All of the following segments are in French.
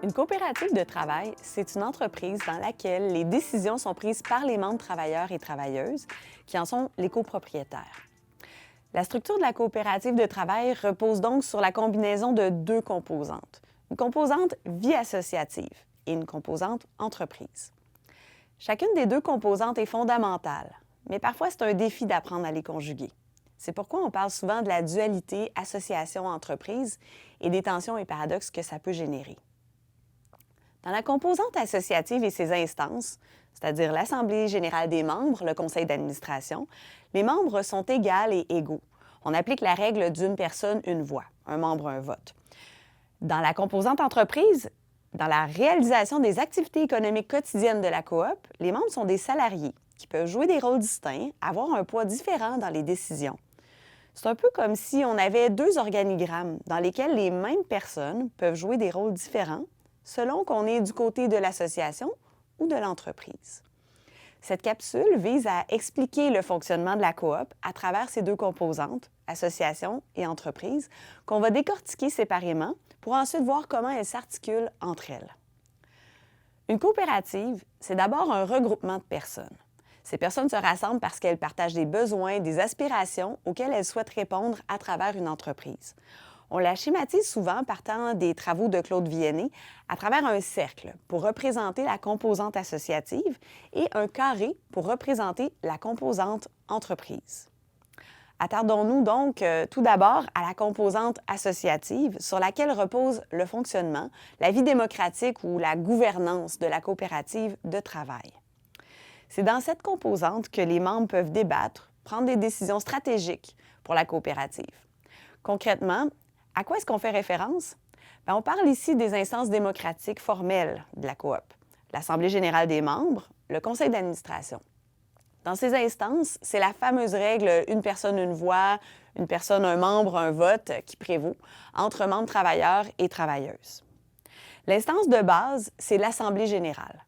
Une coopérative de travail, c'est une entreprise dans laquelle les décisions sont prises par les membres travailleurs et travailleuses qui en sont les copropriétaires. La structure de la coopérative de travail repose donc sur la combinaison de deux composantes. Une composante vie associative et une composante entreprise. Chacune des deux composantes est fondamentale, mais parfois c'est un défi d'apprendre à les conjuguer. C'est pourquoi on parle souvent de la dualité association-entreprise et des tensions et paradoxes que ça peut générer. Dans la composante associative et ses instances, c'est-à-dire l'Assemblée générale des membres, le conseil d'administration, les membres sont égales et égaux. On applique la règle d'une personne, une voix, un membre, un vote. Dans la composante entreprise, dans la réalisation des activités économiques quotidiennes de la coop, les membres sont des salariés qui peuvent jouer des rôles distincts, avoir un poids différent dans les décisions. C'est un peu comme si on avait deux organigrammes dans lesquels les mêmes personnes peuvent jouer des rôles différents selon qu'on est du côté de l'association ou de l'entreprise. Cette capsule vise à expliquer le fonctionnement de la coop à travers ces deux composantes, association et entreprise, qu'on va décortiquer séparément pour ensuite voir comment elles s'articulent entre elles. Une coopérative, c'est d'abord un regroupement de personnes. Ces personnes se rassemblent parce qu'elles partagent des besoins, des aspirations auxquelles elles souhaitent répondre à travers une entreprise. On la schématise souvent partant des travaux de Claude Viennet à travers un cercle pour représenter la composante associative et un carré pour représenter la composante entreprise. Attardons-nous donc tout d'abord à la composante associative sur laquelle repose le fonctionnement, la vie démocratique ou la gouvernance de la coopérative de travail. C'est dans cette composante que les membres peuvent débattre, prendre des décisions stratégiques pour la coopérative. Concrètement, à quoi est-ce qu'on fait référence? Bien, on parle ici des instances démocratiques formelles de la coop, l'Assemblée générale des membres, le conseil d'administration. Dans ces instances, c'est la fameuse règle « une personne, une voix »,« une personne, un membre, un vote » qui prévaut entre membres travailleurs et travailleuses. L'instance de base, c'est l'Assemblée générale.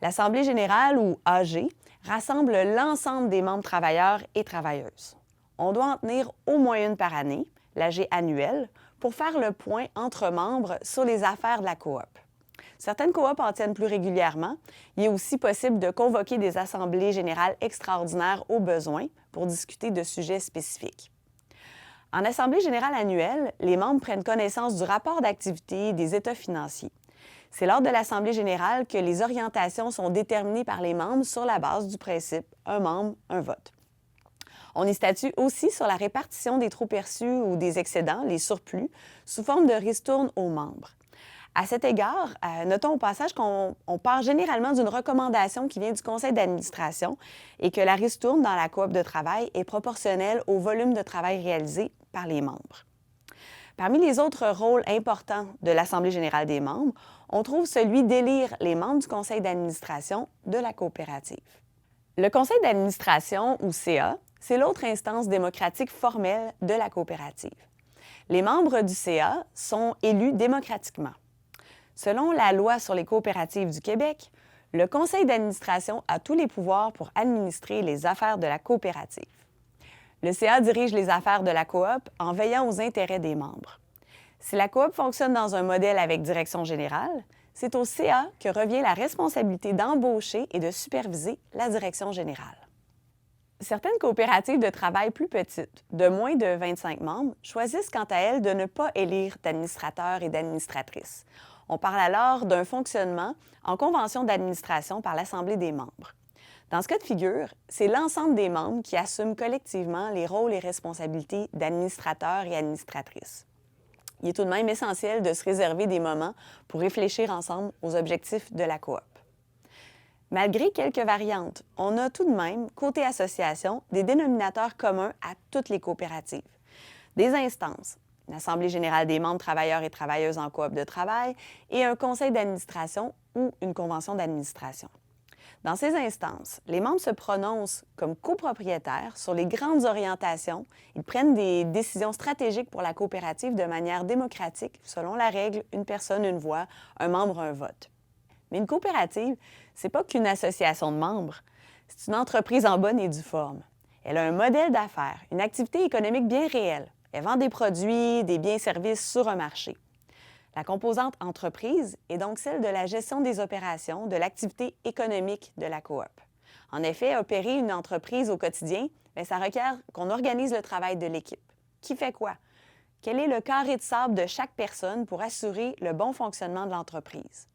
L'Assemblée générale, ou AG, rassemble l'ensemble des membres travailleurs et travailleuses. On doit en tenir au moins une par année, l'AG annuelle, pour faire le point entre membres sur les affaires de la coop. Certaines coops en tiennent plus régulièrement. Il est aussi possible de convoquer des assemblées générales extraordinaires au besoin pour discuter de sujets spécifiques. En assemblée générale annuelle, les membres prennent connaissance du rapport d'activité et des états financiers. C'est lors de l'assemblée générale que les orientations sont déterminées par les membres sur la base du principe « un membre, un vote ». On y statue aussi sur la répartition des trop-perçus ou des excédents, les surplus, sous forme de ristourne aux membres. À cet égard, notons au passage qu'on part généralement d'une recommandation qui vient du conseil d'administration et que la ristourne dans la coop de travail est proportionnelle au volume de travail réalisé par les membres. Parmi les autres rôles importants de l'Assemblée générale des membres, on trouve celui d'élire les membres du conseil d'administration de la coopérative. Le conseil d'administration, ou CA, c'est l'autre instance démocratique formelle de la coopérative. Les membres du CA sont élus démocratiquement. Selon la Loi sur les coopératives du Québec, le conseil d'administration a tous les pouvoirs pour administrer les affaires de la coopérative. Le CA dirige les affaires de la coop en veillant aux intérêts des membres. Si la coop fonctionne dans un modèle avec direction générale, c'est au CA que revient la responsabilité d'embaucher et de superviser la direction générale. Certaines coopératives de travail plus petites, de moins de 25 membres, choisissent quant à elles de ne pas élire d'administrateurs et d'administratrices. On parle alors d'un fonctionnement en convention d'administration par l'Assemblée des membres. Dans ce cas de figure, c'est l'ensemble des membres qui assument collectivement les rôles et responsabilités d'administrateurs et administratrices. Il est tout de même essentiel de se réserver des moments pour réfléchir ensemble aux objectifs de la coop. Malgré quelques variantes, on a tout de même, côté association, des dénominateurs communs à toutes les coopératives. Des instances, une Assemblée générale des membres travailleurs et travailleuses en coop de travail et un conseil d'administration ou une convention d'administration. Dans ces instances, les membres se prononcent comme copropriétaires sur les grandes orientations. Ils prennent des décisions stratégiques pour la coopérative de manière démocratique, selon la règle « une personne, une voix, un membre, un vote ». Mais une coopérative, c'est pas qu'une association de membres. C'est une entreprise en bonne et due forme. Elle a un modèle d'affaires, une activité économique bien réelle. Elle vend des produits, des biens et services sur un marché. La composante entreprise est donc celle de la gestion des opérations, de l'activité économique de la coop. En effet, opérer une entreprise au quotidien, ça requiert qu'on organise le travail de l'équipe. Qui fait quoi? Quel est le carré de sable de chaque personne pour assurer le bon fonctionnement de l'entreprise?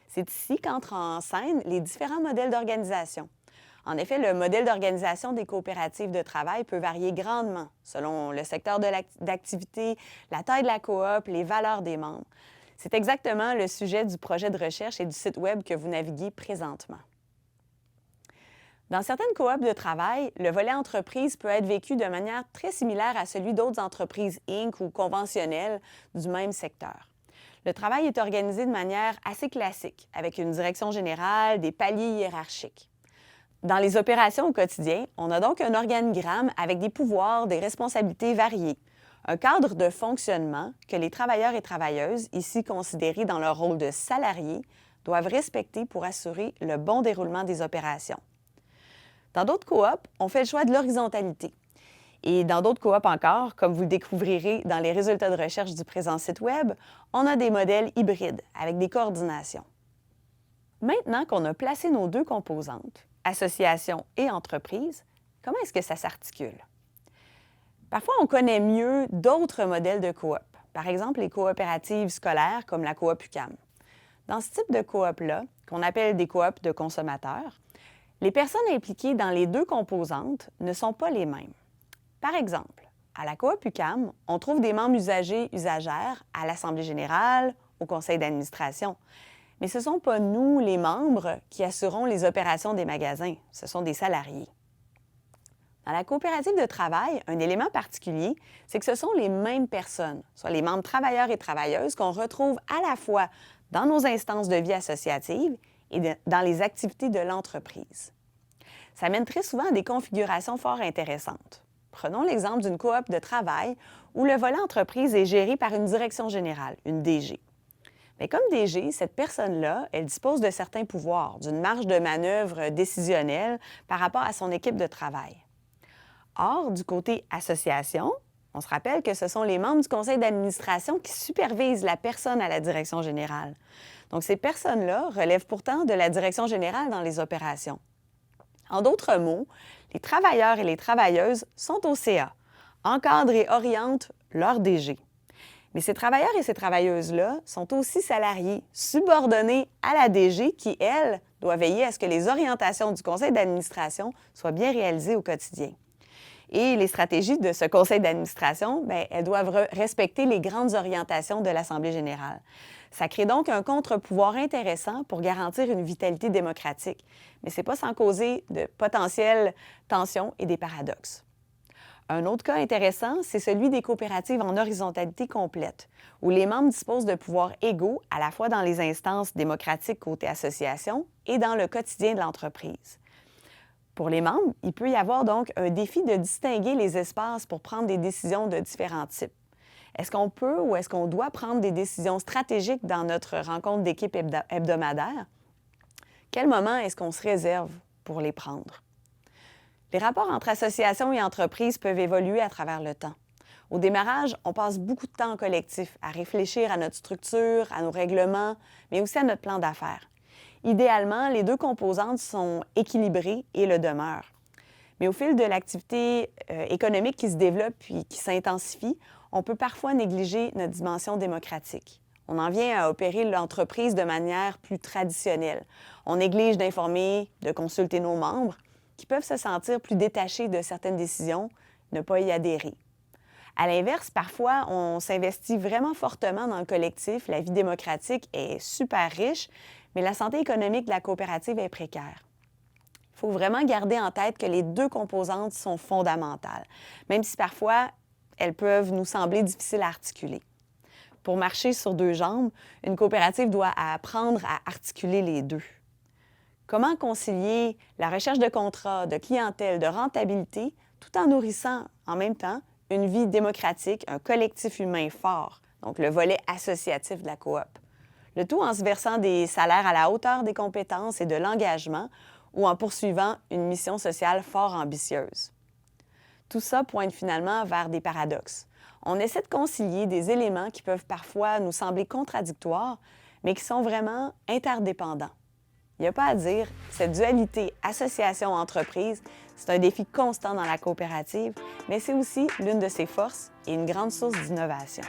C'est ici qu'entrent en scène les différents modèles d'organisation. En effet, le modèle d'organisation des coopératives de travail peut varier grandement selon le secteur d'activité, la taille de la coop, les valeurs des membres. C'est exactement le sujet du projet de recherche et du site Web que vous naviguez présentement. Dans certaines coops de travail, le volet entreprise peut être vécu de manière très similaire à celui d'autres entreprises Inc. ou conventionnelles du même secteur. Le travail est organisé de manière assez classique, avec une direction générale, des paliers hiérarchiques. Dans les opérations au quotidien, on a donc un organigramme avec des pouvoirs, des responsabilités variées, un cadre de fonctionnement que les travailleurs et travailleuses, ici considérés dans leur rôle de salariés, doivent respecter pour assurer le bon déroulement des opérations. Dans d'autres coops, on fait le choix de l'horizontalité. Et dans d'autres coops encore, comme vous le découvrirez dans les résultats de recherche du présent site Web, on a des modèles hybrides avec des coordinations. Maintenant qu'on a placé nos deux composantes, association et entreprise, comment est-ce que ça s'articule? Parfois, on connaît mieux d'autres modèles de coop, par exemple les coopératives scolaires comme la coop UQAM. Dans ce type de coop-là, qu'on appelle des coops de consommateurs, les personnes impliquées dans les deux composantes ne sont pas les mêmes. Par exemple, à la coop UQAM, on trouve des membres usagers à l'Assemblée générale, au conseil d'administration. Mais ce ne sont pas nous, les membres, qui assurons les opérations des magasins. Ce sont des salariés. Dans la coopérative de travail, un élément particulier, c'est que ce sont les mêmes personnes, soit les membres travailleurs et travailleuses, qu'on retrouve à la fois dans nos instances de vie associative et dans les activités de l'entreprise. Ça mène très souvent à des configurations fort intéressantes. Prenons l'exemple d'une coop de travail où le volet entreprise est géré par une direction générale, une DG. Mais comme DG, cette personne-là, elle dispose de certains pouvoirs, d'une marge de manœuvre décisionnelle par rapport à son équipe de travail. Or, du côté association, on se rappelle que ce sont les membres du conseil d'administration qui supervisent la personne à la direction générale. Donc, ces personnes-là relèvent pourtant de la direction générale dans les opérations. En d'autres mots, les travailleurs et les travailleuses sont au CA, encadrent et orientent leur DG. Mais ces travailleurs et ces travailleuses-là sont aussi salariés, subordonnés à la DG qui, elle, doit veiller à ce que les orientations du conseil d'administration soient bien réalisées au quotidien. Et les stratégies de ce conseil d'administration, elles doivent respecter les grandes orientations de l'Assemblée générale. Ça crée donc un contre-pouvoir intéressant pour garantir une vitalité démocratique, mais ce n'est pas sans causer de potentielles tensions et des paradoxes. Un autre cas intéressant, c'est celui des coopératives en horizontalité complète, où les membres disposent de pouvoirs égaux à la fois dans les instances démocratiques côté association et dans le quotidien de l'entreprise. Pour les membres, il peut y avoir donc un défi de distinguer les espaces pour prendre des décisions de différents types. Est-ce qu'on peut ou est-ce qu'on doit prendre des décisions stratégiques dans notre rencontre d'équipe hebdomadaire? Quel moment est-ce qu'on se réserve pour les prendre? Les rapports entre associations et entreprises peuvent évoluer à travers le temps. Au démarrage, on passe beaucoup de temps en collectif à réfléchir à notre structure, à nos règlements, mais aussi à notre plan d'affaires. Idéalement, les deux composantes sont équilibrées et le demeurent. Mais au fil de l'activité économique qui se développe puis qui s'intensifie, on peut parfois négliger notre dimension démocratique. On en vient à opérer l'entreprise de manière plus traditionnelle. On néglige d'informer, de consulter nos membres, qui peuvent se sentir plus détachés de certaines décisions, ne pas y adhérer. À l'inverse, parfois, on s'investit vraiment fortement dans le collectif, la vie démocratique est super riche, mais la santé économique de la coopérative est précaire. Il faut vraiment garder en tête que les deux composantes sont fondamentales, même si parfois elles peuvent nous sembler difficiles à articuler. Pour marcher sur deux jambes, une coopérative doit apprendre à articuler les deux. Comment concilier la recherche de contrats, de clientèle, de rentabilité, tout en nourrissant en même temps une vie démocratique, un collectif humain fort, donc le volet associatif de la coop. Le tout en se versant des salaires à la hauteur des compétences et de l'engagement ou en poursuivant une mission sociale fort ambitieuse. Tout ça pointe finalement vers des paradoxes. On essaie de concilier des éléments qui peuvent parfois nous sembler contradictoires, mais qui sont vraiment interdépendants. Il n'y a pas à dire, cette dualité association-entreprise, c'est un défi constant dans la coopérative, mais c'est aussi l'une de ses forces et une grande source d'innovation.